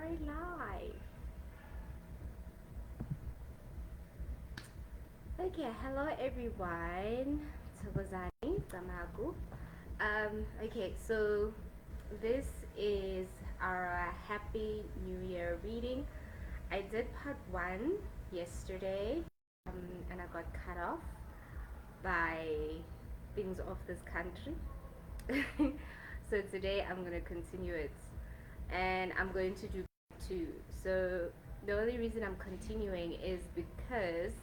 are live. Okay, hello everyone. Thokozani Tamaku. Okay, so this is our Happy New Year reading. I did part one yesterday, and I got cut off by things of this country. So today I'm gonna continue it, and I'm going to do two. So the only reason I'm continuing is because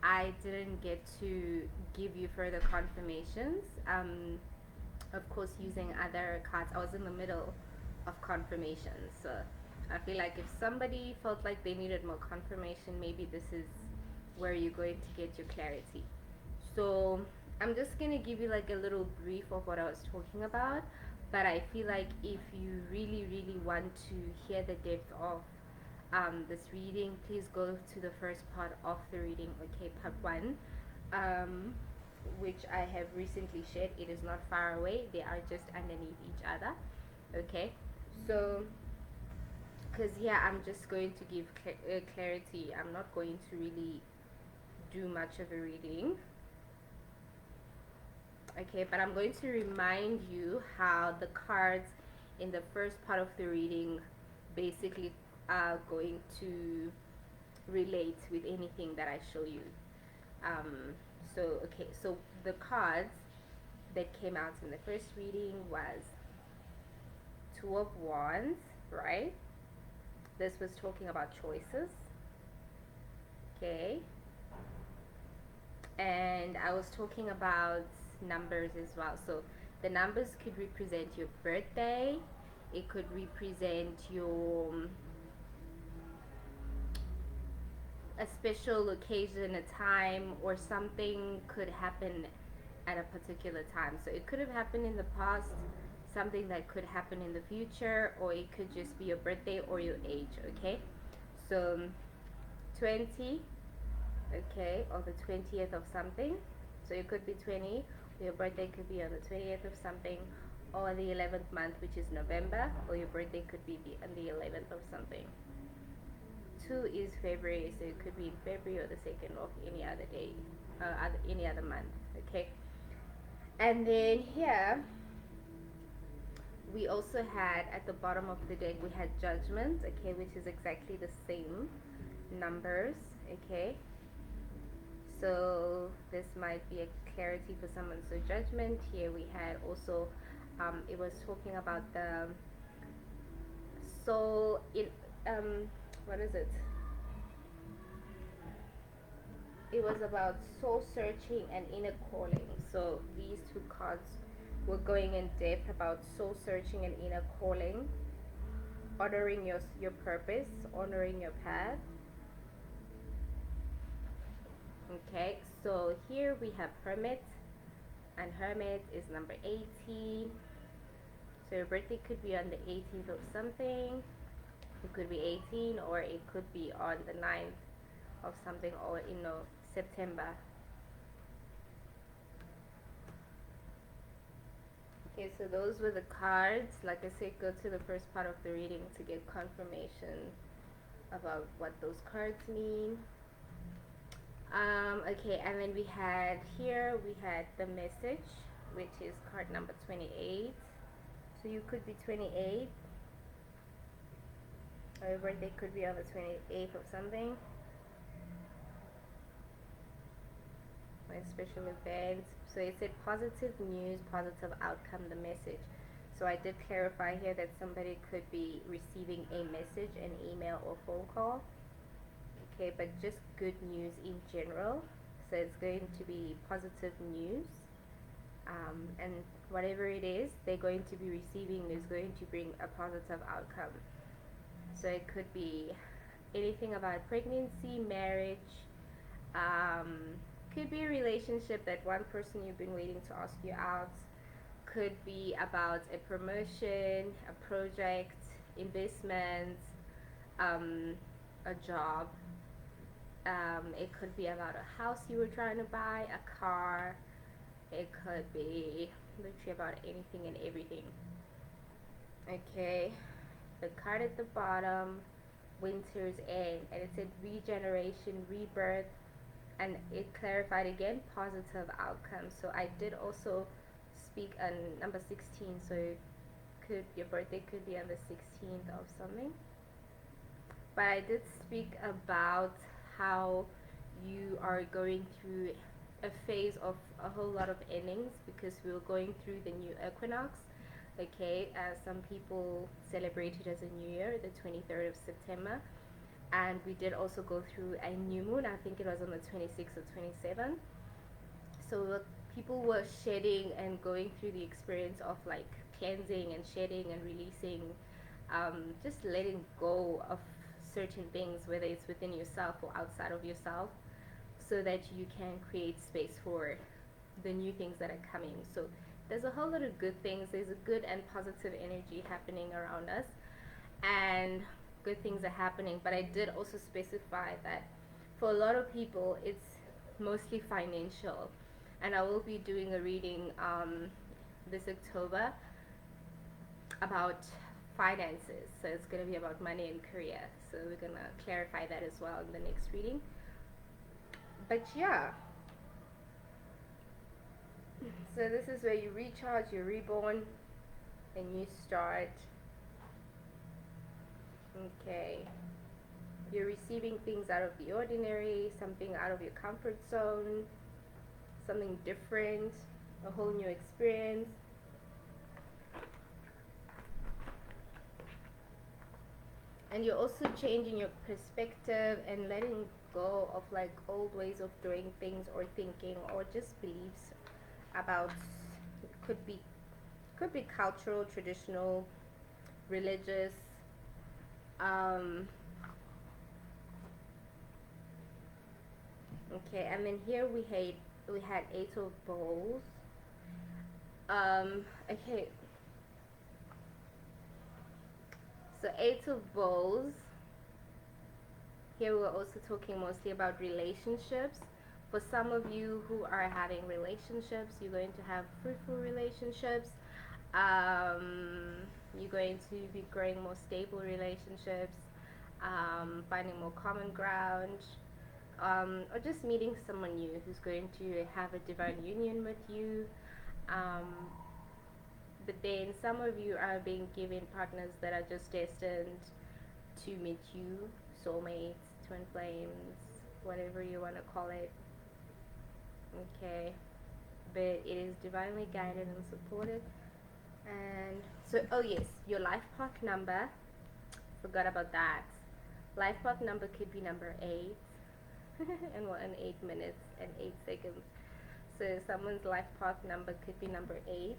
I didn't get to give you further confirmations. Of course, using other cards, I was in the middle of confirmations. So I feel like if somebody felt like they needed more confirmation, maybe this is where you're going to get your clarity. So I'm just gonna give you like a little brief of what I was talking about. But I feel like if you really want to hear the depth of this reading, please go to the first part of the reading, okay, part one, um, which I have recently shared. It is not far away, they are just underneath each other, okay? So, because yeah, I'm just going to give clarity, I'm not going to really do much of a reading, okay, but I'm going to remind you how the cards in the first part of the reading basically are going to relate with anything that I show you. Um, okay, so the cards that came out in the first reading was Two of Wands, right? This was talking about choices, okay? And I was talking about numbers as well. So the numbers could represent your birthday, it could represent your a special occasion, a time, or something could happen at a particular time. So it could have happened in the past, something that could happen in the future, or it could just be your birthday or your age, okay? So 20, okay, or the 20th of something. So it could be 20, your birthday could be on the 20th of something, or the 11th month, which is November, or your birthday could be on the 11th of something. 2 is February, so it could be in February or the 2nd of any other day, any other month, okay? And then here, we also had at the bottom of the deck, we had Judgment, okay, which is exactly the same numbers, okay? So this might be a clarity for someone. So Judgment, here we had also, it was talking about the soul in, what is it? It was about soul searching and inner calling. So these two cards were going in depth about soul searching and inner calling, honoring your purpose, honoring your path. Okay, so here we have Hermit, and Hermit is number 18. So your birthday could be on the 18th of something. It could be 18, or it could be on the 9th of something, or September. Okay, so those were the cards. Like I said, go to the first part of the reading to get confirmation about what those cards mean. Okay, and then we had the message, which is card number 28. So you could be 28, or your birthday could be on the 28th of something. My special event. So it said positive news, positive outcome, the message. So I did clarify here that somebody could be receiving a message, an email, or phone call. Okay, but just good news in general. So it's going to be positive news. And whatever it is they're going to be receiving is going to bring a positive outcome. So it could be anything about pregnancy, marriage, could be a relationship that one person you've been waiting to ask you out, could be about a promotion, a project, investment, a job. It could be about a house you were trying to buy, a car. It could be literally about anything and everything. Okay, the card at the bottom, winter's end, and it said regeneration, rebirth, and it clarified again positive outcomes. So I did also speak on number 16, so your birthday could be on the 16th of something. But I did speak about how you are going through a phase of a whole lot of endings because we were going through the new equinox. Okay, some people celebrate it as a new year, the 23rd of September, and we did also go through a new moon. I think it was on the 26th or 27th. So people were shedding and going through the experience of like cleansing and shedding and releasing, just letting go of certain things, whether it's within yourself or outside of yourself, so that you can create space for the new things that are coming. So there's a whole lot of good things. There's a good and positive energy happening around us, and good things are happening. But I did also specify that for a lot of people, it's mostly financial, and I will be doing a reading this October about finances. So it's going to be about money and career. So we're going to clarify that as well in the next reading. But yeah. So this is where you recharge, you're reborn, and you start. Okay. You're receiving things out of the ordinary, something out of your comfort zone, something different, a whole new experience. And you're also changing your perspective and letting go of like old ways of doing things or thinking or just beliefs about, it could be cultural, traditional, religious, okay. And then here we had 8 of bowls. Okay, so 8 of bowls. Here we're also talking mostly about relationships. For some of you who are having relationships, you're going to have fruitful relationships. You're going to be growing more stable relationships, finding more common ground, or just meeting someone new who's going to have a divine union with you. But then some of you are being given partners that are just destined to meet you, soulmates, twin flames, whatever you want to call it. Okay, but it is divinely guided and supported. And so, oh yes, your life path number, forgot about that. Life path number could be number 8 and 8 minutes and 8 seconds. So someone's life path number could be number 8,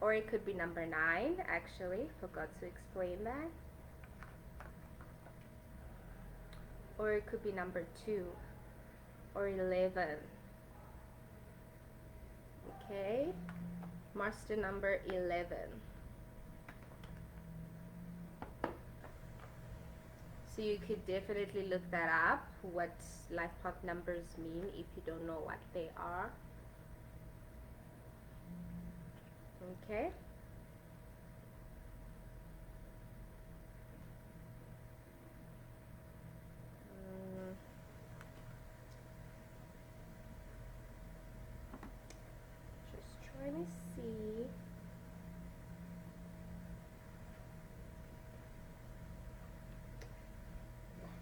or it could be number 9. Actually, forgot to explain that. Or it could be number 2 or 11. Okay, master number 11. So you could definitely look that up, what life path numbers mean, if you don't know what they are. Okay. Just trying to see.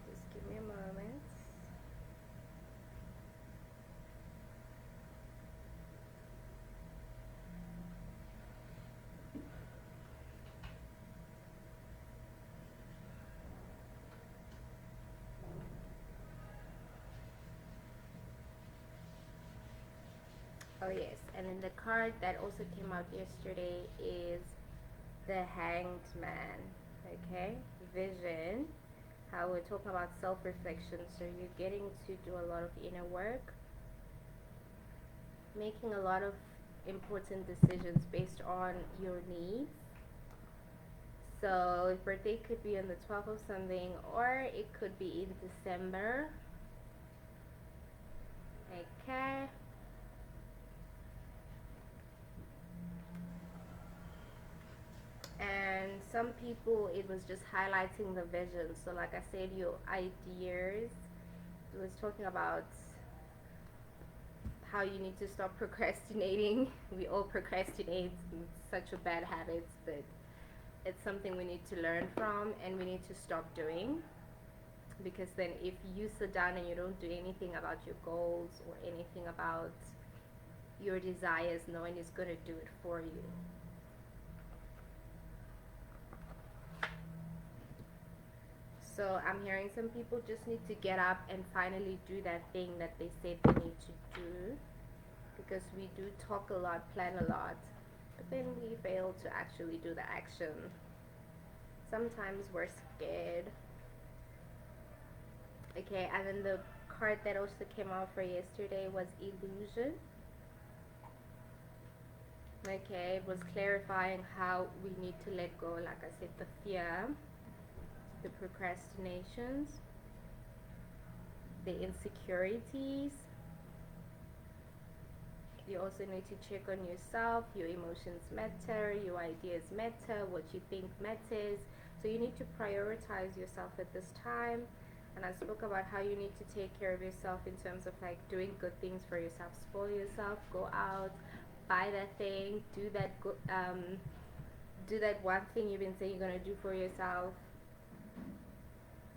Just give me a moment. Oh yes, and then the card that also came out yesterday is the Hanged Man. Okay, vision. How we're talking about self-reflection. So you're getting to do a lot of inner work, making a lot of important decisions based on your needs. So birthday could be on the 12th of something, or it could be in December. Okay. And some people it was just highlighting the vision. So like I said, your ideas, it was talking about how you need to stop procrastinating. We all procrastinate, it's such a bad habit, but it's something we need to learn from and we need to stop doing, because then if you sit down and you don't do anything about your goals or anything about your desires, no one is going to do it for you. So I'm hearing some people just need to get up and finally do that thing that they said they need to do, because we do talk a lot, plan a lot, but then we fail to actually do the action. Sometimes we're scared. Okay, and then the card that also came out for yesterday was illusion. Okay, it was clarifying how we need to let go, like I said, the fear, the procrastinations, the insecurities. You also need to check on yourself. Your emotions matter, your ideas matter, what you think matters. So you need to prioritize yourself at this time. And I spoke about how you need to take care of yourself in terms of like doing good things for yourself. Spoil yourself, go out, buy that thing, do that one thing you've been saying you're gonna do for yourself.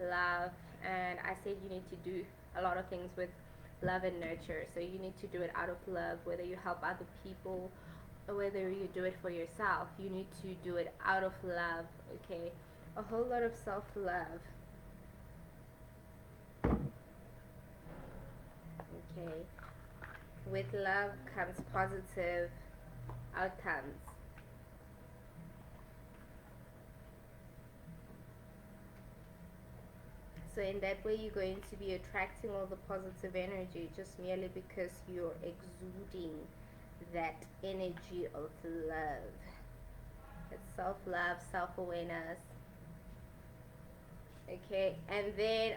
Love. And I said you need to do a lot of things with love and nurture. So you need to do it out of love, whether you help other people or whether you do it for yourself. You need to do it out of love. Okay, a whole lot of self-love. Okay, with love comes positive outcomes. So in that way you're going to be attracting all the positive energy just merely because you're exuding that energy of love. It's self-love, self-awareness. Okay, and then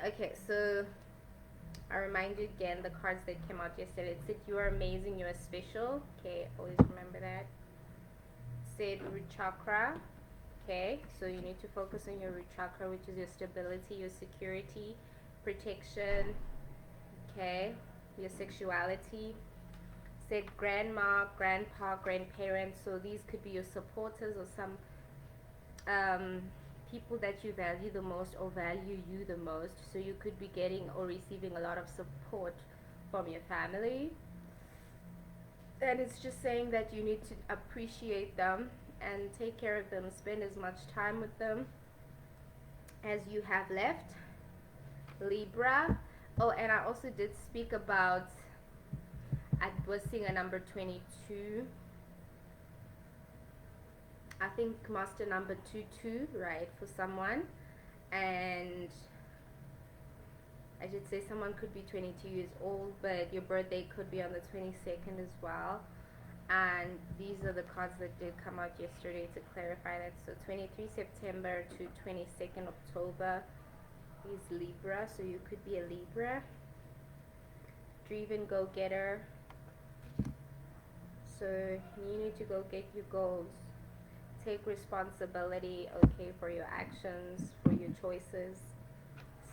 so I remind you again the cards that came out yesterday. It said you are amazing, you are special. Okay, always remember that. It said root chakra. Okay, so you need to focus on your root chakra, which is your stability, your security, protection. Okay, your sexuality. Said grandma, grandpa, grandparents. So these could be your supporters or some people that you value the most or value you the most. So you could be getting or receiving a lot of support from your family. And it's just saying that you need to appreciate them and take care of them, spend as much time with them as you have left. Libra. Oh, and I also did speak about, I was seeing a number 22. I think master number 22, right, for someone. And I should say someone could be 22 years old, but your birthday could be on the 22nd as well. And these are the cards that did come out yesterday to clarify that. So 23 September to 22nd October is Libra, so you could be a Libra. Driven go-getter. So you need to go get your goals. Take responsibility, okay, for your actions, for your choices.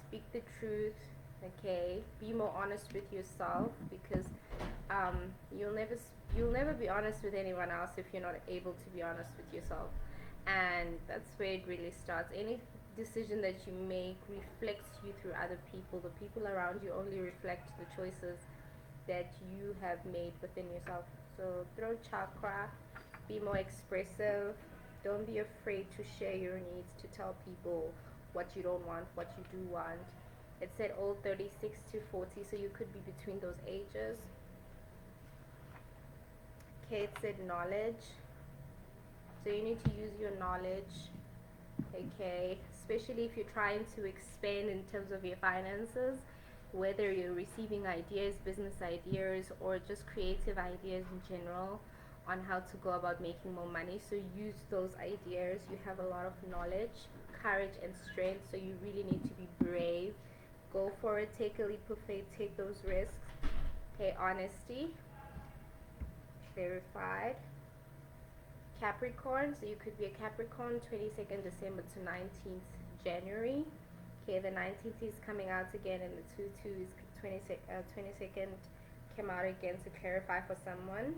Speak the truth, okay. Be more honest with yourself, because you'll never be honest with anyone else if you're not able to be honest with yourself. And that's where it really starts. Any decision that you make reflects you through other people. The people around you only reflect the choices that you have made within yourself. So throat chakra, be more expressive. Don't be afraid to share your needs, to tell people what you don't want, what you do want. It said old 36 to 40, so you could be between those ages. Okay, it said knowledge. So you need to use your knowledge, okay, especially if you're trying to expand in terms of your finances, whether you're receiving ideas, business ideas, or just creative ideas in general on how to go about making more money. So use those ideas. You have a lot of knowledge, courage, and strength, so you really need to be brave. Go for it. Take a leap of faith. Take those risks. Okay, honesty. Verified. Capricorn, so you could be a Capricorn 22nd December to 19th January. Okay, the 19th is coming out again, and the 2 is 22nd came out again to clarify for someone.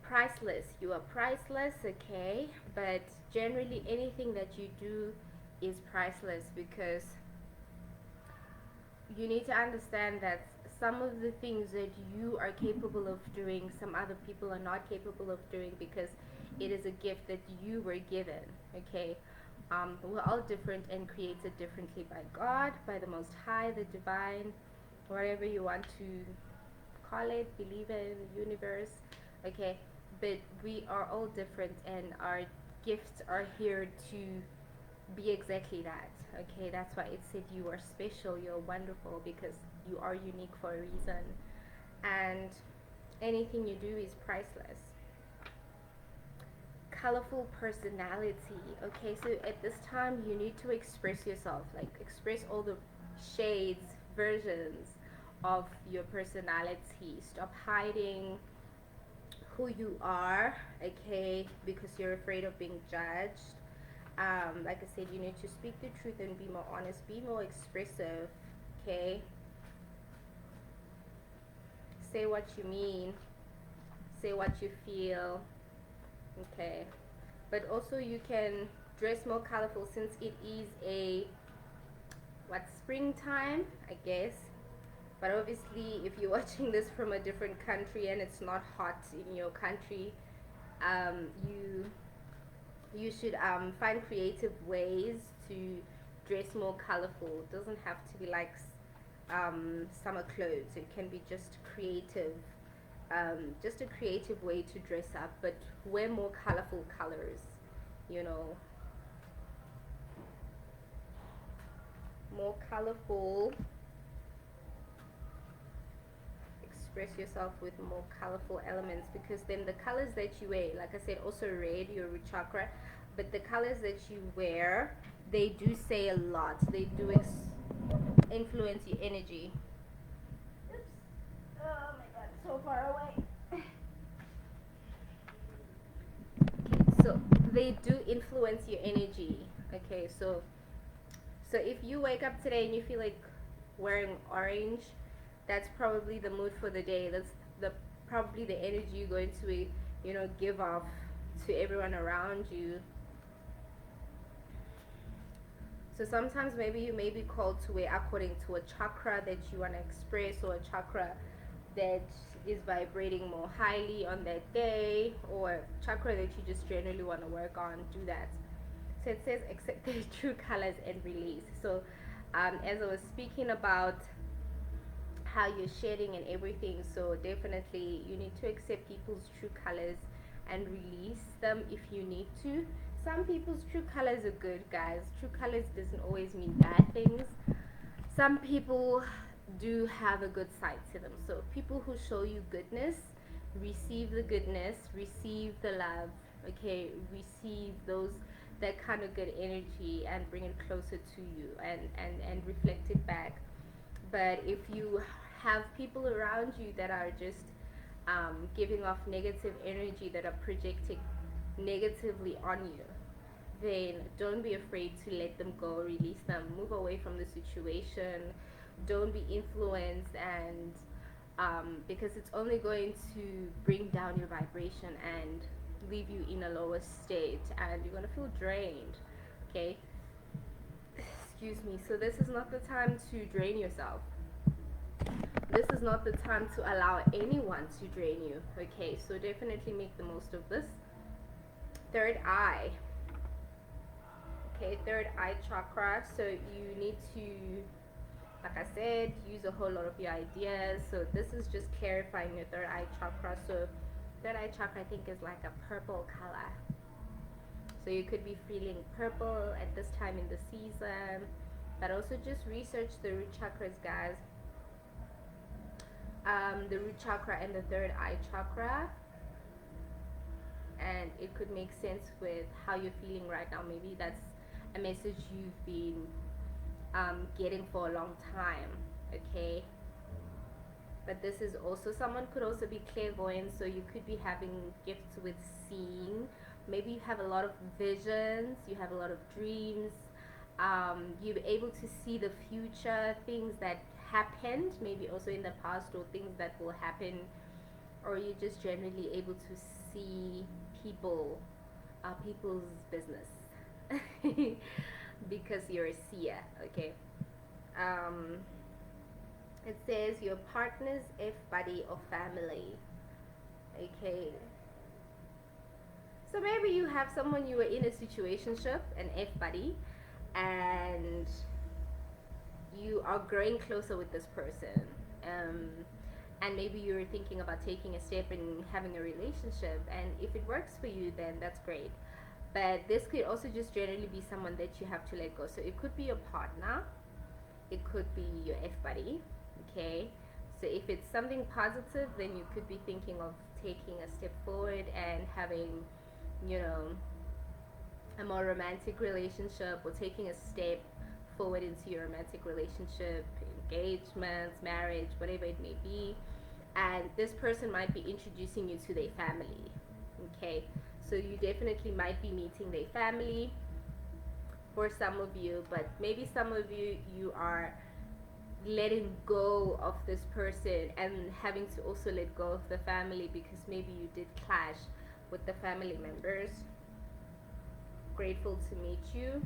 Priceless, you are priceless, okay, but generally anything that you do is priceless, because you need to understand that some of the things that you are capable of doing, some other people are not capable of doing, because it is a gift that you were given, okay. We're all different and created differently by God, by the Most High, the Divine, whatever you want to call it, believe in, universe, okay. But we are all different, and our gifts are here to be exactly that, okay. That's why it said you are special, you're wonderful, because you are unique for a reason, and anything you do is priceless. Colorful personality, okay. So at this time you need to express yourself, like express all the shades, versions of your personality. Stop hiding who you are, okay, because you're afraid of being judged. Like I said, you need to speak the truth and be more honest, be more expressive, okay. Say what you mean, say what you feel, okay. But also you can dress more colorful, since it is a springtime, I guess. But obviously if you're watching this from a different country and it's not hot in your country, you should find creative ways to dress more colorful. It doesn't have to be like summer clothes. It can be just creative, just a creative way to dress up, but wear more colorful colors, you know, more colorful. Express yourself with more colorful elements, because then the colors that you wear, like I said, also red, your root chakra, but the colors that you wear, they do say a lot. They do influence your energy. Oops. Oh my god, so far away. Okay, so they do influence your energy, okay. So if you wake up today and you feel like wearing orange, that's probably the mood for the day. That's probably the energy you're going to, you know, give off to everyone around you. So sometimes maybe you may be called to wear according to a chakra that you want to express, or a chakra that is vibrating more highly on that day, or a chakra that you just generally want to work on. Do that. So it says accept their true colors and release. So as I was speaking about how you're shedding and everything, so definitely you need to accept people's true colors and release them if you need to. Some people's true colors are good, guys. True colors doesn't always mean bad things. Some people do have a good side to them. So people who show you goodness, receive the goodness, receive the love, okay, receive that kind of good energy and bring it closer to you, and reflect it back. But if you have people around you that are just giving off negative energy, that are projecting negatively on you, then don't be afraid to let them go, release them, move away from the situation. Don't be influenced, and because it's only going to bring down your vibration and leave you in a lower state, and you're going to feel drained, okay. Excuse me. So this is not the time to drain yourself. This is not the time to allow anyone to drain you, okay. So definitely make the most of this. Third eye, okay, third eye chakra. So you need to, like I said, use a whole lot of your ideas. So this is just clarifying your third eye chakra. So third eye chakra, I think, is like a purple color. So you could be feeling purple at this time in the season. But also just research the root chakras, guys. The root chakra and the third eye chakra, and it could make sense with how you're feeling right now. Maybe that's a message you've been getting for a long time, okay. But this is also, someone could also be clairvoyant, so you could be having gifts with seeing. Maybe you have a lot of visions, you have a lot of dreams, you're able to see the future, things that happened maybe also in the past, or things that will happen, or you're just generally able to see people, people's business because you're a seer. Okay. um, it says your partner's if buddy or family. Okay, so maybe you have someone, you were in a situationship, an F buddy, and you are growing closer with this person. Um, and maybe you're thinking about taking a step and having a relationship. And if it works for you, then that's great. But this could also just generally be someone that you have to let go. So it could be your partner, it could be your F buddy. Okay, so if it's something positive, then you could be thinking of taking a step forward and having, you know, a more romantic relationship, or taking a step forward into your romantic relationship, engagements, marriage, whatever it may be. And this person might be introducing you to their family. Okay, so you definitely might be meeting their family for some of you, but maybe some of you, you are letting go of this person and having to also let go of the family, because maybe you did clash with the family members. Grateful to meet you.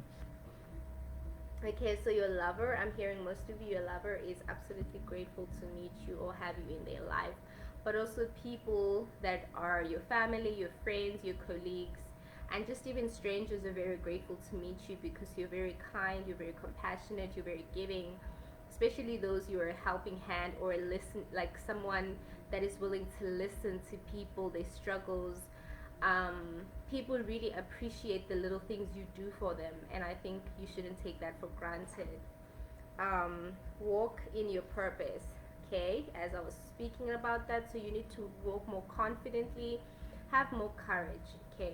Okay, so your lover, I'm hearing most of you, your lover is absolutely grateful to meet you or have you in their life. But also people that are your family, your friends, your colleagues, and just even strangers are very grateful to meet you, because you're very kind, you're very compassionate, you're very giving. Especially those you are a helping hand, or listen, like someone that is willing to listen to people, their struggles. People really appreciate the little things you do for them, and I think you shouldn't take that for granted. Walk in your purpose. Okay, as I was speaking about that, so you need to walk more confidently, have more courage. Okay,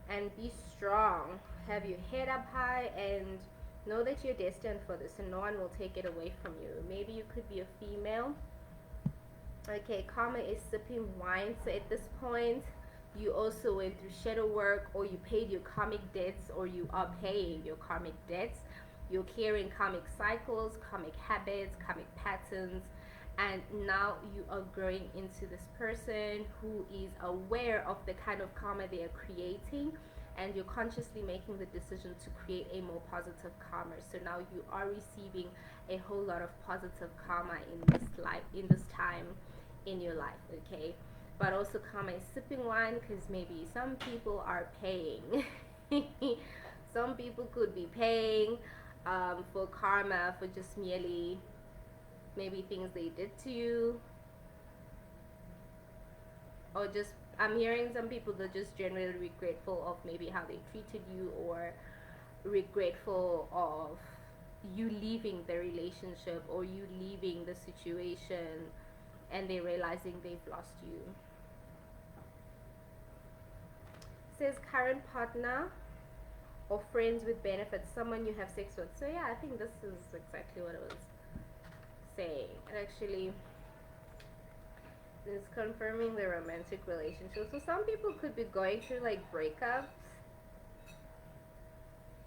and be strong. Have your head up high and know that you're destined for this, and no one will take it away from you. Maybe you could be a female. Okay, karma is sipping wine. So at this point, you also went through shadow work, or you paid your karmic debts, or you are paying your karmic debts. You're clearing karmic cycles, karmic habits, karmic patterns, and now you are growing into this person who is aware of the kind of karma they are creating, and you're consciously making the decision to create a more positive karma. So now you are receiving a whole lot of positive karma in this life, in this time in your life. Okay, but also karma is sipping wine, because maybe some people are paying. Some people could be paying for karma, for just merely maybe things they did to you, or just, I'm hearing some people that just generally regretful of maybe how they treated you, or regretful of you leaving the relationship, or you leaving the situation, and they realizing they've lost you. It says current partner or friends with benefits, someone you have sex with. So yeah, I think this is exactly what it was saying. It actually is confirming the romantic relationship. So some people could be going through like breakups.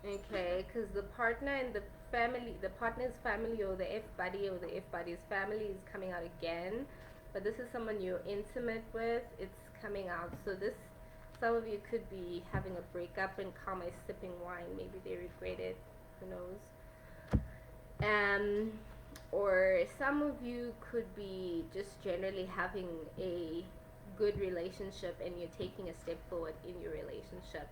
Okay, because the partner and the family, the partner's family, or the F buddy or the F buddy's family is coming out again. But this is someone you're intimate with. It's coming out. So this, some of you could be having a breakup, and karma is sipping wine. Maybe they regret it. Who knows? Or some of you could be just generally having a good relationship, and you're taking a step forward in your relationship.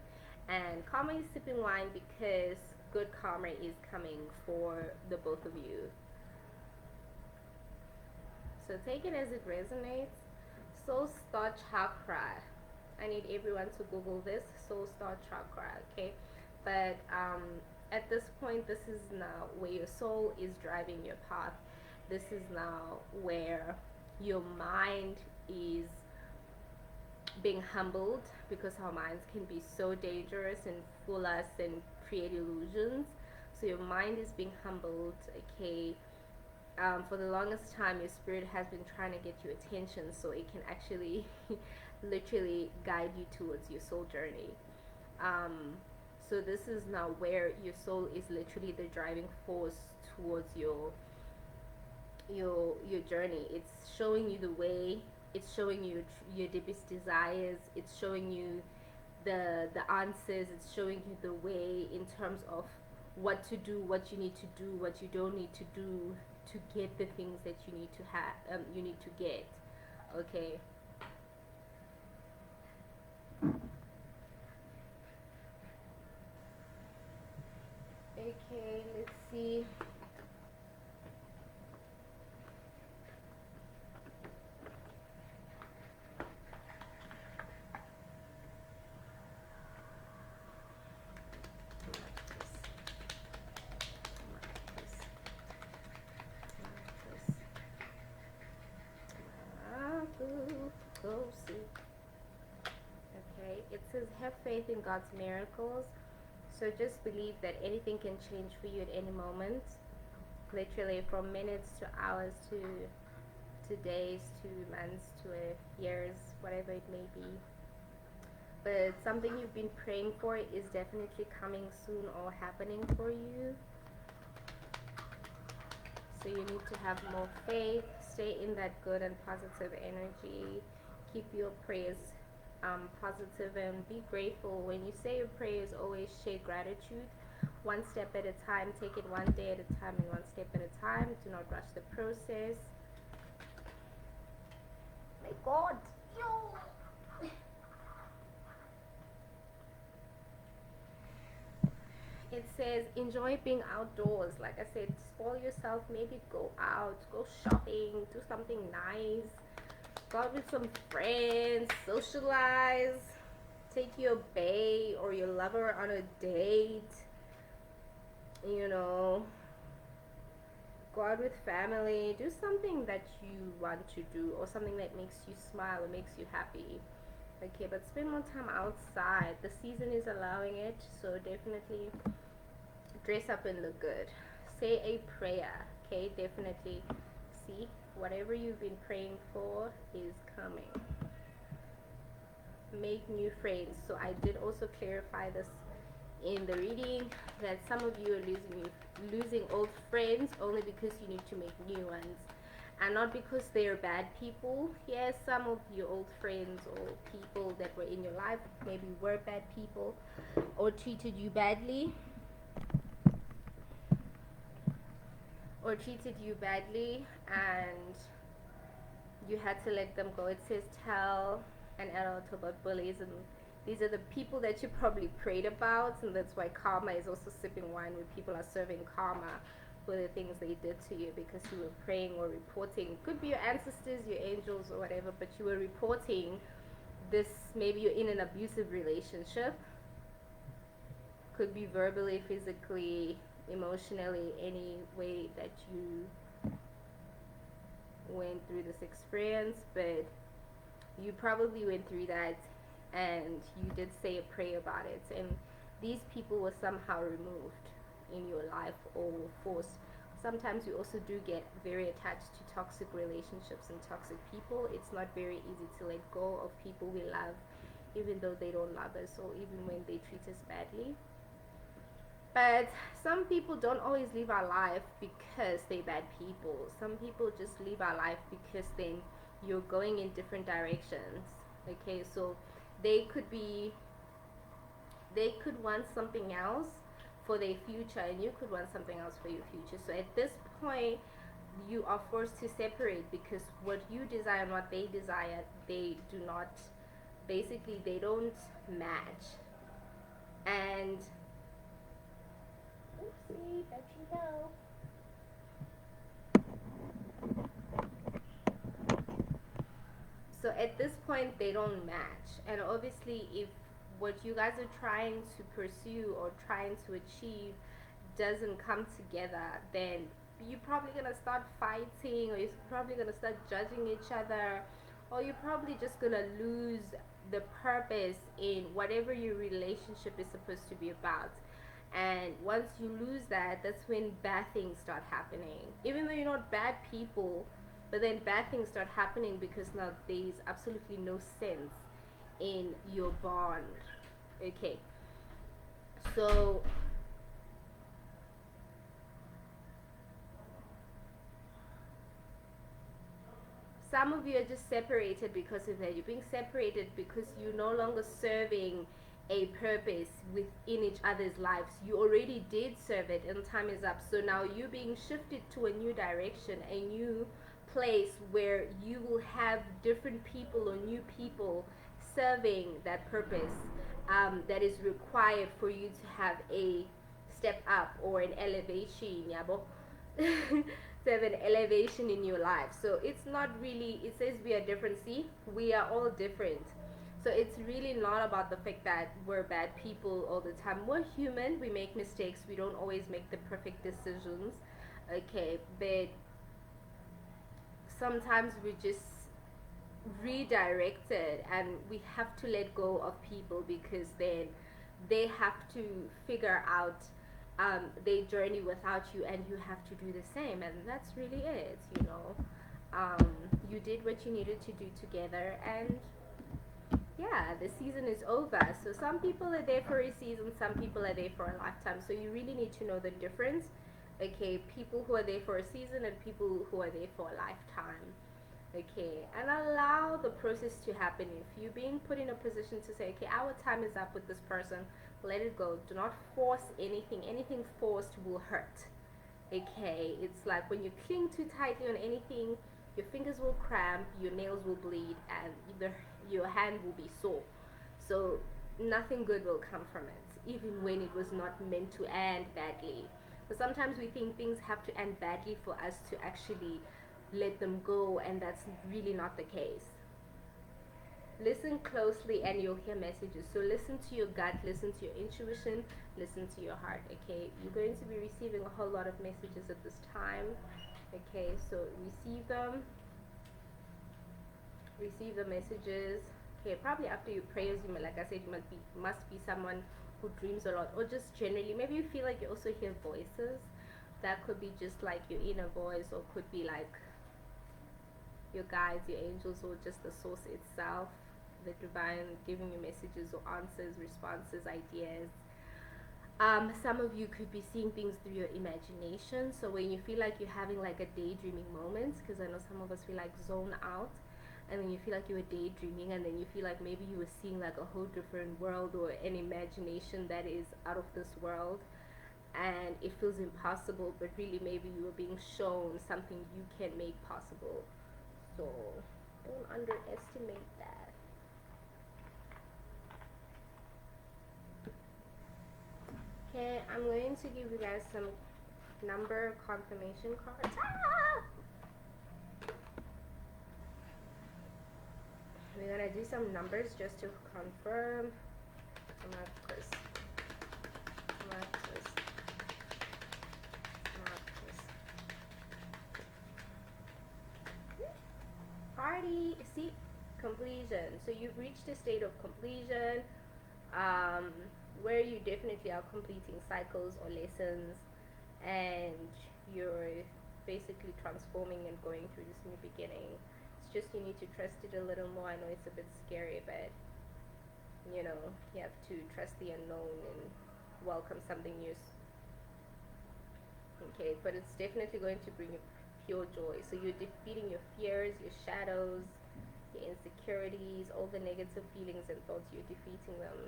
And karma is sipping wine, because good karma is coming for the both of you. So take it as it resonates. Soul Star Chakra. I need everyone to Google this. Soul Star Chakra, okay? But at this point, this is now where your soul is driving your path. This is now where your mind is being humbled, because our minds can be so dangerous and fool us and create illusions. So your mind is being humbled. Okay, For the longest time, your spirit has been trying to get your attention so it can actually literally guide you towards your soul journey. um, so this is now where your soul is literally the driving force towards your journey. It's showing you the way. It's showing you your deepest desires. It's showing you the answers. It's showing you the way in terms of what to do, what you need to do, what you don't need to do to get the things that you need to have. You need to get. Okay. Okay. Let's see. Go see. Okay, it says have faith in God's miracles. So just believe that anything can change for you at any moment. Literally from minutes to hours to days to months to years, whatever it may be. But something you've been praying for is definitely coming soon or happening for you. So you need to have more faith, stay in that good and positive energy, keep your prayers positive, and be grateful. When you say your prayers, always share gratitude. One step at a time, take it one day at a time and one step at a time. Do not rush the process. My God, yo. It says enjoy being outdoors. Like I said, spoil yourself. Maybe go out, go shopping, do something nice, go out with some friends, socialize, take your bae or your lover on a date, you know, go out with family, do something that you want to do or something that makes you smile or makes you happy. Okay, but spend more time outside. The season is allowing it, so definitely dress up and look good. Say a prayer. Okay, definitely. See, whatever you've been praying for is coming. Make new friends. So I did also clarify this in the reading that some of you are losing old friends only because you need to make new ones, and not because they're bad people. Yes, some of your old friends or people that were in your life maybe were bad people or treated you badly, and you had to let them go. It says tell an adult about bullies, and these are the people that you probably prayed about, and that's why karma is also sipping wine when people are serving karma for the things they did to you because you were praying or reporting. Could be your ancestors, your angels, or whatever, but you were reporting this. Maybe you're in an abusive relationship. Could be verbally, physically, emotionally, any way that you went through this experience, but you probably went through that and you did say a prayer about it, and these people were somehow removed in your life or forced. Sometimes we also do get very attached to toxic relationships and toxic people. It's not very easy to let go of people we love even though they don't love us or even when they treat us badly. But some people don't always leave our life because they're bad people. Some people just leave our life because then you're going in different directions. Okay, so they could be, they could want something else for their future, and you could want something else for your future. So at this point, you are forced to separate because what you desire and what they desire, they do not, basically, they don't match. And oopsie, battery low. So at this point, they don't match. And obviously, if what you guys are trying to pursue or trying to achieve doesn't come together, then you're probably gonna start fighting, or you're probably gonna start judging each other, or you're probably just gonna lose the purpose in whatever your relationship is supposed to be about. And once you lose that, that's when bad things start happening. Even though you're not bad people, but then bad things start happening because now there's absolutely no sense in your bond. Okay. So some of you are just separated because of that. You're being separated because you're no longer serving a purpose within each other's lives. You already did serve it and time is up. So now you're being shifted to a new direction, a new place where you will have different people or new people serving that purpose that is required for you to have a step up or an elevation, yabo. To have an elevation in your life. So it's not really, it says we are different. See, we are all different. So it's really not about the fact that we're bad people all the time. We're human, we make mistakes, we don't always make the perfect decisions. Okay, but sometimes we just redirected and we have to let go of people because then they have to figure out their journey without you, and you have to do the same, and that's really it, you know. You did what you needed to do together, and yeah, the season is over. So some people are there for a season, some people are there for a lifetime. So you really need to know the difference. Okay, people who are there for a season and people who are there for a lifetime. Okay, and allow the process to happen. If you're being put in a position to say, okay, our time is up with this person, let it go. Do not force anything. Anything forced will hurt. Okay, it's like when you cling too tightly on anything, your fingers will cramp, your nails will bleed, and your hand will be sore. So nothing good will come from it, even when it was not meant to end badly. But sometimes we think things have to end badly for us to actually let them go, and that's really not the case. Listen closely and you'll hear messages. So listen to your gut, listen to your intuition, listen to your heart. Okay, you're going to be receiving a whole lot of messages at this time. Okay, so receive the messages. Okay, probably after your prayers, you might, like I said, you must be someone who dreams a lot, or just generally maybe you feel like you also hear voices. That could be just like your inner voice, or could be like your guides, your angels, or just the source itself, the divine giving you messages or answers, responses, ideas. Some of you could be seeing things through your imagination. So when you feel like you're having like a daydreaming moment, because I know some of us feel like zone out, and then you feel like you were daydreaming, and then you feel like maybe you were seeing like a whole different world or an imagination that is out of this world, and it feels impossible, but really maybe you were being shown something you can make possible. So don't underestimate that. Okay, I'm going to give you guys some number confirmation cards. We're gonna do some numbers just to confirm. Marcus. Party. See, completion. So you've reached a state of completion, where you definitely are completing cycles or lessons, and you're basically transforming and going through this new beginning. It's just you need to trust it a little more. I know it's a bit scary, but you know, you have to trust the unknown and welcome something new. Okay, but it's definitely going to bring you pure joy. So you're defeating your fears, your shadows, your insecurities, all the negative feelings and thoughts. You're defeating them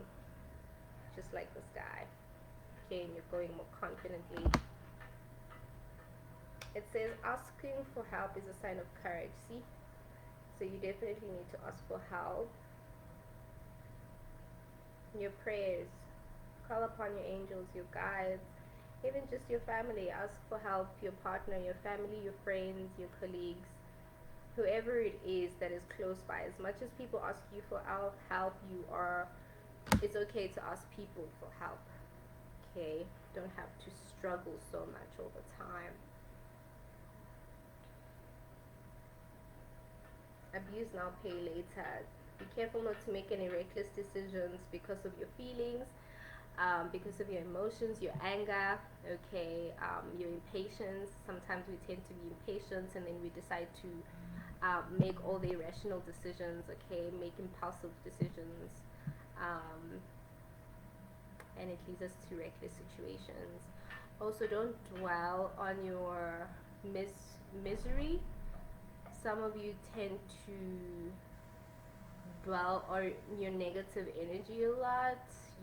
just like this guy. Okay, and you're going more confidently. It says asking for help is a sign of courage. See, so you definitely need to ask for help. Your prayers, call upon your angels, your guides, even just your family. Ask for help, your partner, your family, your friends, your colleagues, whoever it is that is close by. As much as people ask you for help, it's okay to ask people for help. Okay, don't have to struggle so much all the time. Abuse now, pay later. Be careful not to make any reckless decisions because of your feelings. because of your emotions, your anger, okay, your impatience. Sometimes we tend to be impatient and then we decide to make all the irrational decisions, okay, make impulsive decisions, um, and it leads us to reckless situations. Also, don't dwell on your misery. Some of you tend to dwell on your negative energy a lot.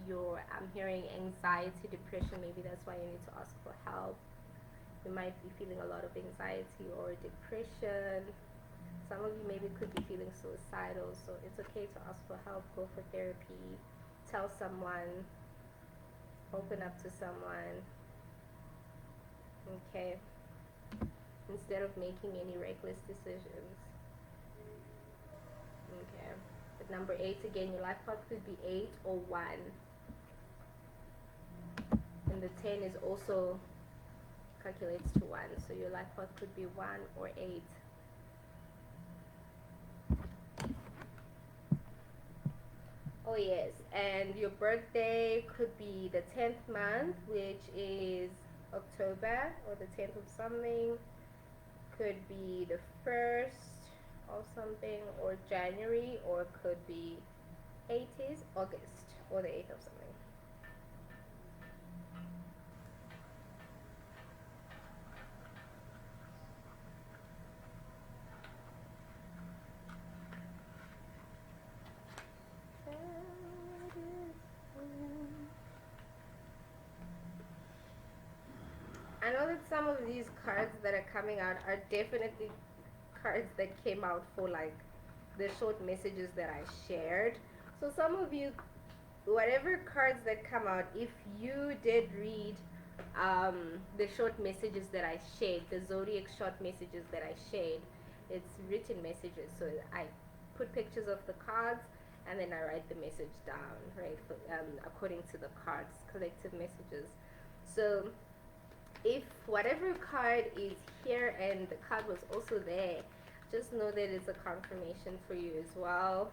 I'm hearing anxiety, depression. Maybe that's why you need to ask for help. You might be feeling a lot of anxiety or depression. Some of you maybe could be feeling suicidal, so it's okay to ask for help. Go for therapy. Tell someone. Open up to someone. Okay. Instead of making any reckless decisions. Okay. But number 8 again, your life path could be 8 or 1. And the 10 is also calculates to 1. So your life path could be 1 or 8. Oh yes, and your birthday could be the 10th month, which is October, or the 10th of something. Could be the 1st of something, or January, or could be 80s, August, or the 8th of something. I know that some of these cards that are coming out are definitely cards that came out for like the short messages that I shared. So some of you, whatever cards that come out, if you did read the short messages that I shared, the zodiac short messages that I shared, it's written messages. So I put pictures of the cards and then I write the message down, right, for, according to the cards, collective messages. So if whatever card is here and the card was also there, just know that it's a confirmation for you as well.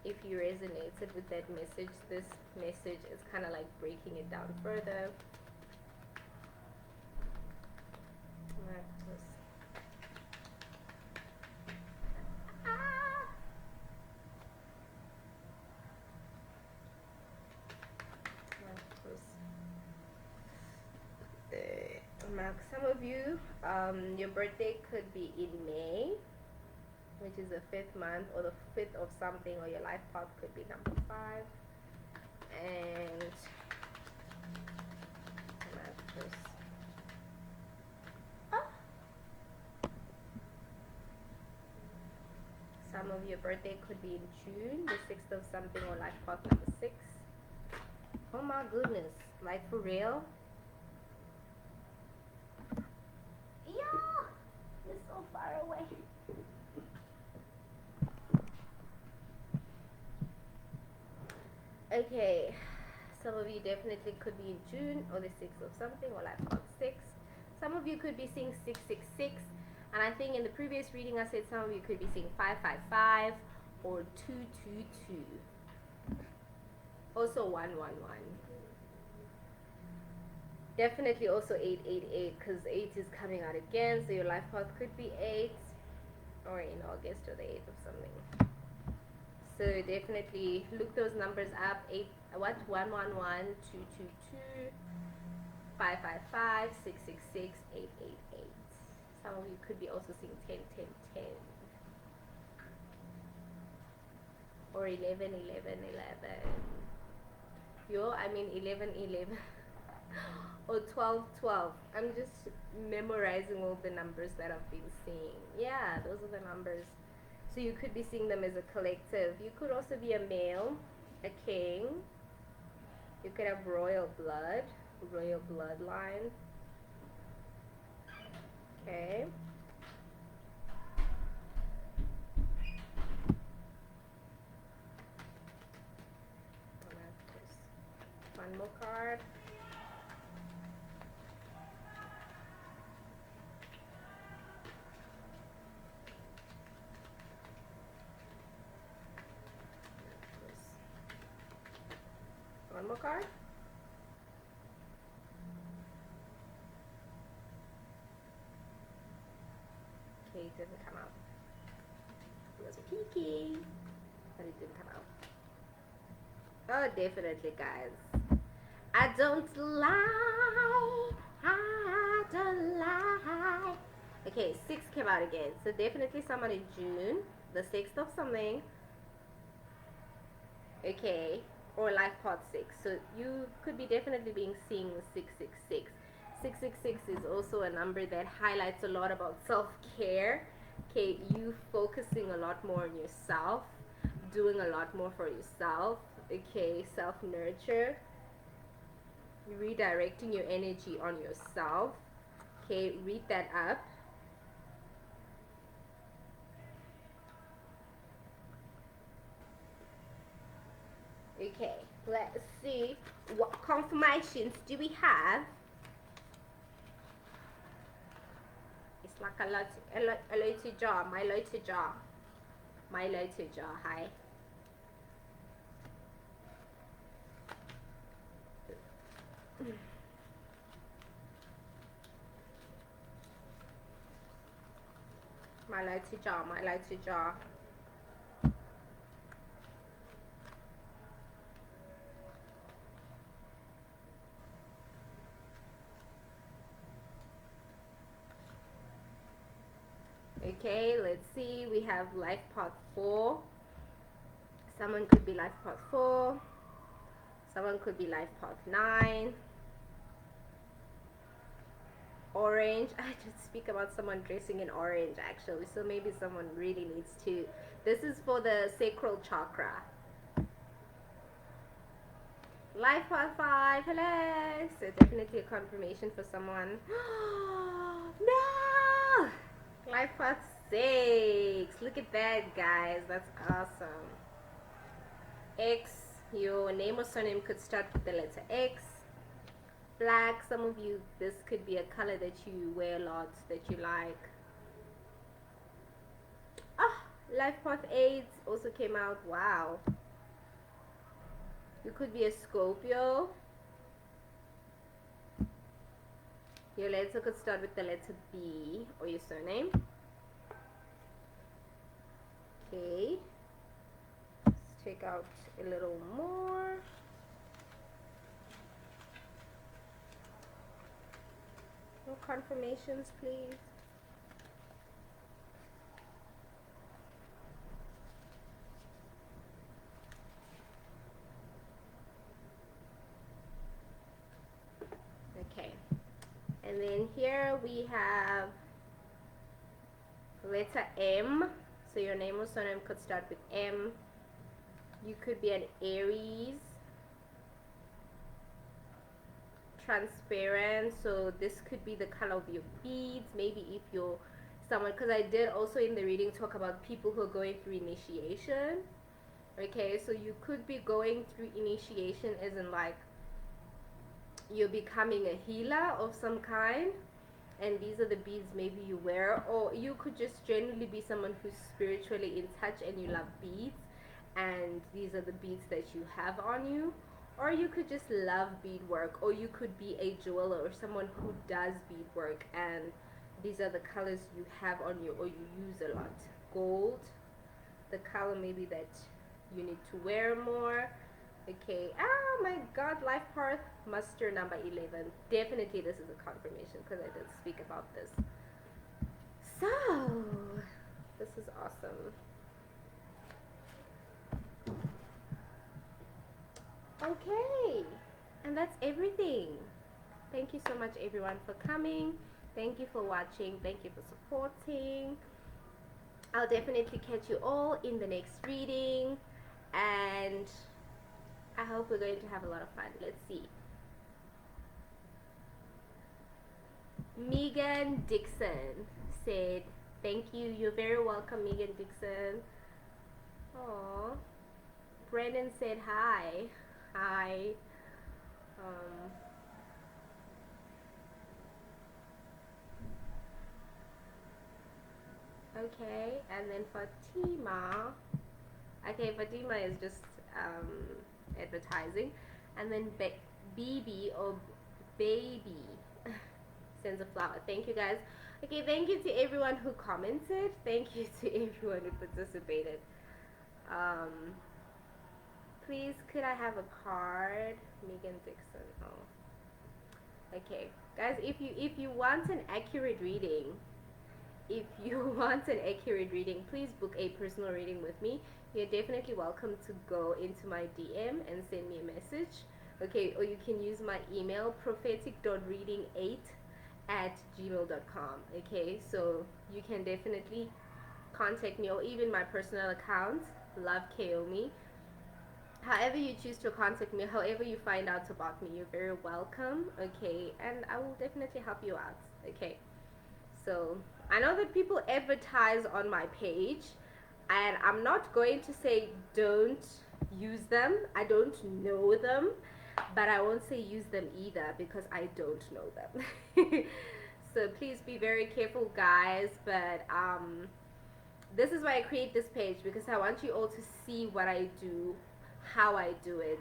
If you resonated with that message, this message is kind of like breaking it down further. Some of you, your birthday could be in May, which is the 5th month, or the 5th of something, or your life path could be number 5. And some of your birthday could be in June, the 6th of something, or life path number 6. Oh my goodness, like for real? Yeah, you're so far away. Okay, some of you definitely could be in June, or the 6th of something, or life path 6. Some of you could be seeing 666, and I think in the previous reading I said some of you could be seeing 555 or 222. Also 111. Definitely also 888, because 8 is coming out again, so your life path could be 8, or in August, or the 8th of something. So definitely look those numbers up. 111, 222, 555, 666, 888. Some of you could be also seeing 10, 10, 10. Or 11, 11, 11. I mean 11, 11. Or 12, 12. I'm just memorizing all the numbers that I've been seeing. Yeah, those are the numbers. So you could be seeing them as a collective. You could also be a male, a king. You could have royal blood, royal bloodline. Okay. One more card. One more card. Okay, it didn't come out. It was peeking, but it didn't come out. Oh, definitely, guys. I don't lie. I don't lie. Okay, 6 came out again. So definitely someone in June, the 6th of something. Okay, or life part 6. So you could be definitely being seeing 666. 666 is also a number that highlights a lot about self-care. Okay, you focusing a lot more on yourself, doing a lot more for yourself. Okay, self-nurture, redirecting your energy on yourself. Okay, read that up. Okay, let's see what confirmations do we have. It's like a lot to jar, my lot to jar, my lot to jar. Hi. My lot to jar, my lot to jar. Okay, let's see. We have life part 4. Someone could be life part 4. Someone could be life part 9. Orange. I just speak about someone dressing in orange actually. So maybe someone really needs to. This is for the sacral chakra. Life part 5. Hello. So definitely a confirmation for someone. No! Life part 6. Look at that, guys. That's awesome. X. Your name or surname could start with the letter X. Black. Some of you, this could be a color that you wear a lot, that you like. Life path 8 also came out. Wow. You could be a Scorpio. Your letter could start with the letter B or your surname. Okay. Let's take out a little more. No confirmations, please. Okay. And then here we have letter M. So your name or surname could start with M. You could be an Aries. Transparent, so this could be the color of your beads. Maybe if you're someone, because I did also in the reading talk about people who are going through initiation. Okay, so you could be going through initiation as in like you're becoming a healer of some kind, and these are the beads maybe you wear, or you could just generally be someone who's spiritually in touch and you love beads, and these are the beads that you have on you. Or you could just love beadwork, or you could be a jeweler or someone who does beadwork, and these are the colors you have on you or you use a lot. Gold, the color maybe that you need to wear more. Okay, oh my god, life path muster number 11. Definitely this is a confirmation because I did speak about this. So, this is awesome. Okay, and that's everything. Thank you so much everyone for coming. Thank you for watching. Thank you for supporting. I'll definitely catch you all in the next reading, and I hope we're going to have a lot of fun. Let's see. Megan Dixon said, thank you. You're very welcome, Megan Dixon. Aww. Brendan said hi. Hi. Okay, and then Fatima. Okay, Fatima is just advertising. and then BB or baby sends a flower. Thank you guys. Okay, thank you to everyone who commented. Thank you to everyone who participated. Um, Please, could I have a card? Megan Dixon. Oh, okay, guys. If you want an accurate reading, if you want an accurate reading, please book a personal reading with me. You're definitely welcome to go into my DM and send me a message. Okay, or you can use my email prophetic.reading8@gmail.com. Okay, so you can definitely contact me, or even my personal account, Love Kaomi. However you choose to contact me, however you find out about me, you're very welcome. Okay, and I will definitely help you out. Okay, so I know that people advertise on my page, and I'm not going to say don't use them. I don't know them, but I won't say use them either because I don't know them. So please be very careful, guys. But this is why I create this page, because I want you all to see what I do, how I do it,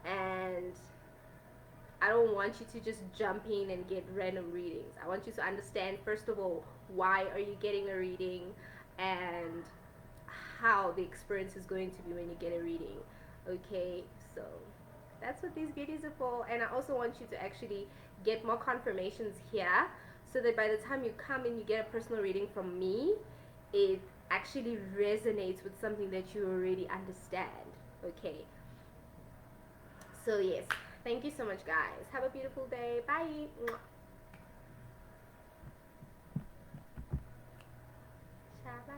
and I don't want you to just jump in and get random readings. I want you to understand, first of all, why are you getting a reading, and how the experience is going to be when you get a reading. Okay, so that's what these videos are for. And I also want you to actually get more confirmations here, so that by the time you come and you get a personal reading from me, it actually resonates with something that you already understand. Okay, so yes, thank you so much, guys. Have a beautiful day. Bye. Shabba